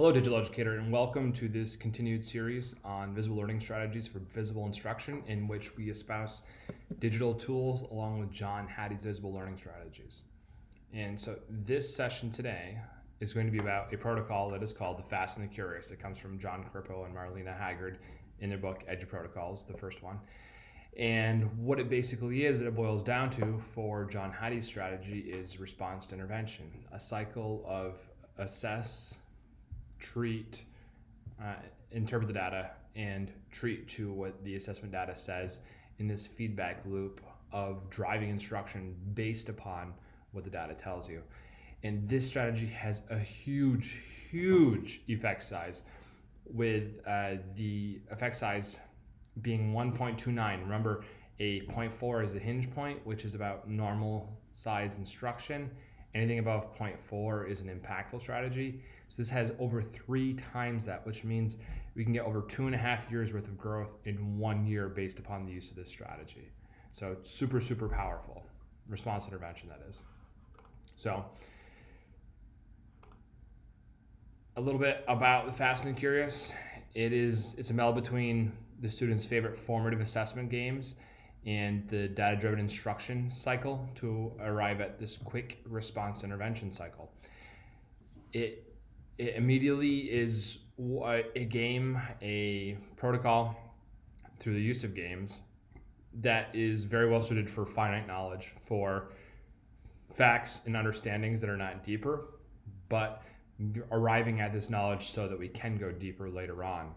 Hello, digital educator, and welcome to this continued series on visible learning strategies for visible instruction, in which we espouse digital tools along with John Hattie's visible learning strategies. And so this session today is going to be about a protocol that is called the Fast and the Curious. It comes from John Crippo and Marlena Haggard in their book, EduProtocols, the first one. And what it basically is that it boils down to for John Hattie's strategy is response to intervention, a cycle of assess, treat, interpret the data, and treat to what the assessment data says in this feedback loop of driving instruction based upon what the data tells you. And this strategy has a huge effect size, with the effect size being 1.29. Remember, a 0.4 is the hinge point, which is about normal size instruction. Anything above 0.4 is an impactful strategy. So this has over 3 times that, which means we can get over 2.5 years worth of growth in 1 year based upon the use of this strategy. So it's super powerful. Response intervention, that is. So a little bit about the Fast and Curious. It's a meld between the student's favorite formative assessment games and the data-driven instruction cycle to arrive at this quick response intervention cycle. It immediately is a game, a protocol through the use of games that is very well suited for finite knowledge, for facts and understandings that are not deeper, but arriving at this knowledge so that we can go deeper later on.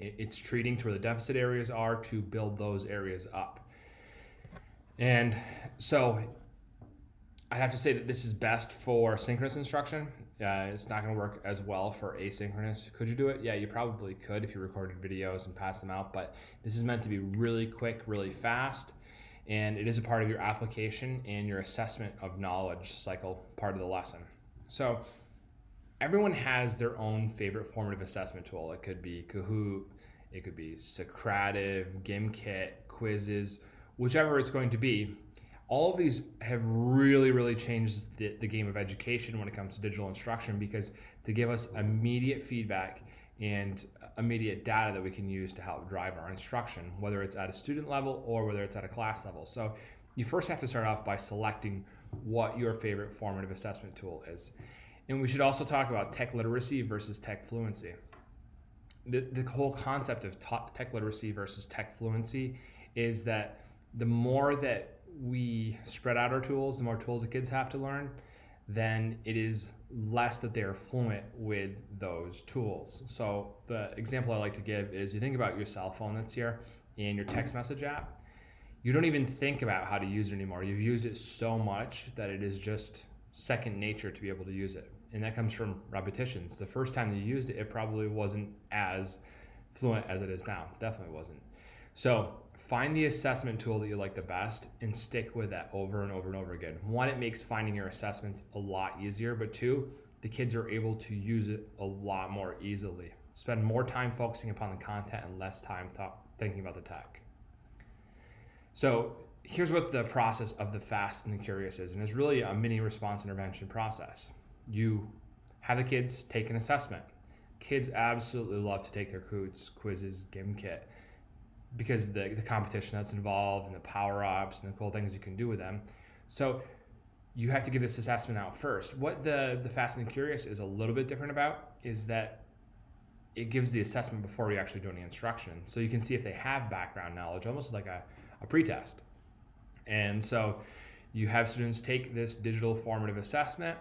It's treating to where the deficit areas are to build those areas up. And so I'd have to say that this is best for synchronous instruction. It's not going to work as well for asynchronous. Could you do it? Yeah, you probably could if you recorded videos and passed them out, but this is meant to be really quick, really fast, and it is a part of your application and your assessment of knowledge cycle part of the lesson. So everyone has their own favorite formative assessment tool. It could be Kahoot, it could be Socrative, Gimkit, quizzes, whichever it's going to be. All of these have really changed the game of education when it comes to digital instruction, because they give us immediate feedback and immediate data that we can use to help drive our instruction, whether it's at a student level or whether it's at a class level. So you first have to start off by selecting what your favorite formative assessment tool is. And we should also talk about tech literacy versus tech fluency. The whole concept of tech literacy versus tech fluency is that the more that we spread out our tools, the more tools the kids have to learn, then it is less that they're fluent with those tools. So the example I like to give is, you think about your cell phone that's here and your text message app. You don't even think about how to use it anymore. You've used it so much that it is just second nature to be able to use it. And that comes from repetitions. The first time you used it, it probably wasn't as fluent as it is now. Definitely wasn't. So find the assessment tool that you like the best and stick with that over and over again. One, it makes finding your assessments a lot easier, but two, the kids are able to use it a lot more easily. Spend more time focusing upon the content and less time thinking about the tech. So here's what the process of the Fast and the Curious is, and it's really a mini response intervention process. You have the kids take an assessment. Kids absolutely love to take their Kahoots, quizzes, Gimkit, because the competition that's involved and the power-ups and the cool things you can do with them. So you have to give this assessment out first. What the Fast and Curious is a little bit different about is that it gives the assessment before you actually do any instruction. So you can see if they have background knowledge, almost like a pretest. And so you have students take this digital formative assessment.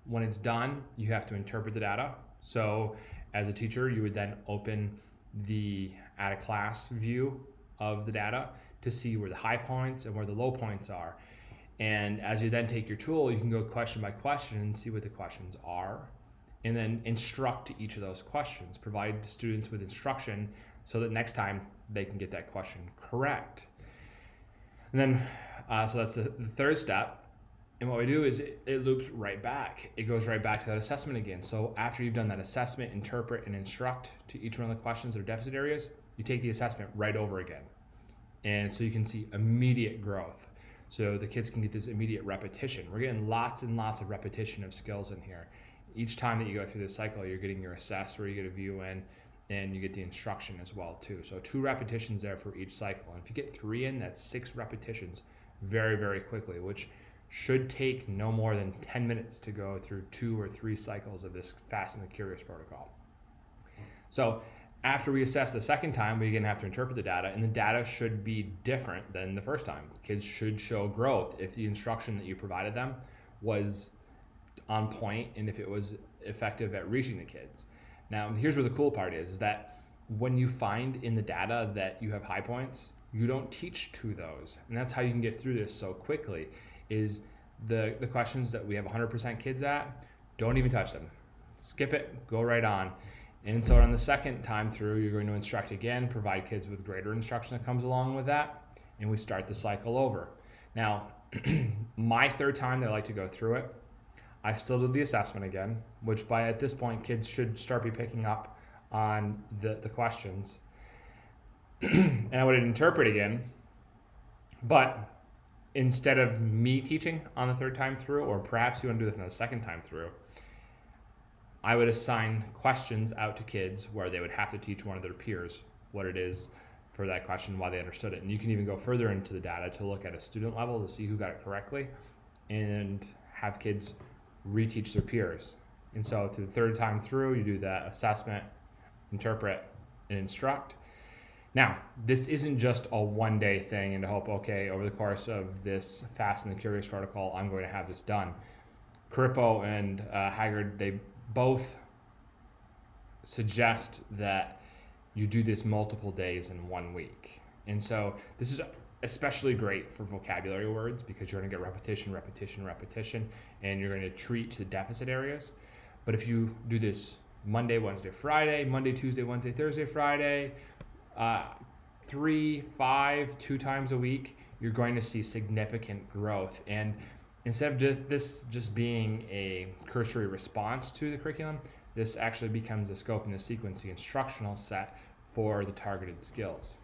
When it's done, you have to interpret the data. So as a teacher, you would then open the at a class view of the data to see where the high points and where the low points are. And as you then take your tool, you can go question by question and see what the questions are, and then instruct to each of those questions. Provide the students with instruction so that next time they can get that question correct. And then, so that's the third step. And what we do is it loops right back. It goes right back to that assessment again. So after you've done that assessment, interpret, and instruct to each one of the questions or deficit areas, you take the assessment right over again. And so you can see immediate growth. So the kids can get this immediate repetition. We're getting lots and lots of repetition of skills in here. Each time that you go through this cycle, you're getting your assess where you get a view in, and you get the instruction as well too. So 2 repetitions there for each cycle. And if you get 3 in, that's 6 repetitions very, very quickly, which should take no more than 10 minutes to go through 2 or 3 cycles of this Fast and the Curious protocol. So after we assess the second time, we again have to interpret the data, and the data should be different than the first time. Kids should show growth if the instruction that you provided them was on point and if it was effective at reaching the kids. Now, here's where the cool part is that when you find in the data that you have high points, you don't teach to those. And that's how you can get through this so quickly, is the questions that we have 100% kids at, don't even touch them. Skip it, go right on. And so on the second time through, you're going to instruct again, provide kids with greater instruction that comes along with that, and we start the cycle over. Now, my third time that I like to go through it, I still do the assessment again, which by at this point, kids should start be picking up on the questions. And I would interpret again, but instead of me teaching on the third time through, or perhaps you want to do this on the second time through, I would assign questions out to kids where they would have to teach one of their peers what it is for that question, why they understood it. And you can even go further into the data to look at a student level to see who got it correctly and have kids reteach their peers. And so through the third time through, you do that assessment, interpret, and instruct. Now, this isn't just a one-day thing and to hope, okay, over the course of this Fast and the Curious protocol, I'm going to have this done. Corippo and Haggard, they both suggest that you do this multiple days in 1 week. And so this is especially great for vocabulary words because you're going to get repetition, and you're going to treat to the deficit areas. But if you do this Monday, Wednesday, Friday, Monday, Tuesday, Wednesday, Thursday, Friday, 3, 5, 2 times a week, you're going to see significant growth. And instead of this just being a cursory response to the curriculum, this actually becomes the scope and the sequence, the instructional set for the targeted skills.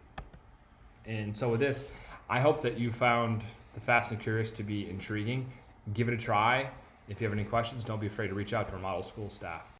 And so with this, I hope that you found the Fast and Curious to be intriguing. Give it a try. If you have any questions, don't be afraid to reach out to our model school staff.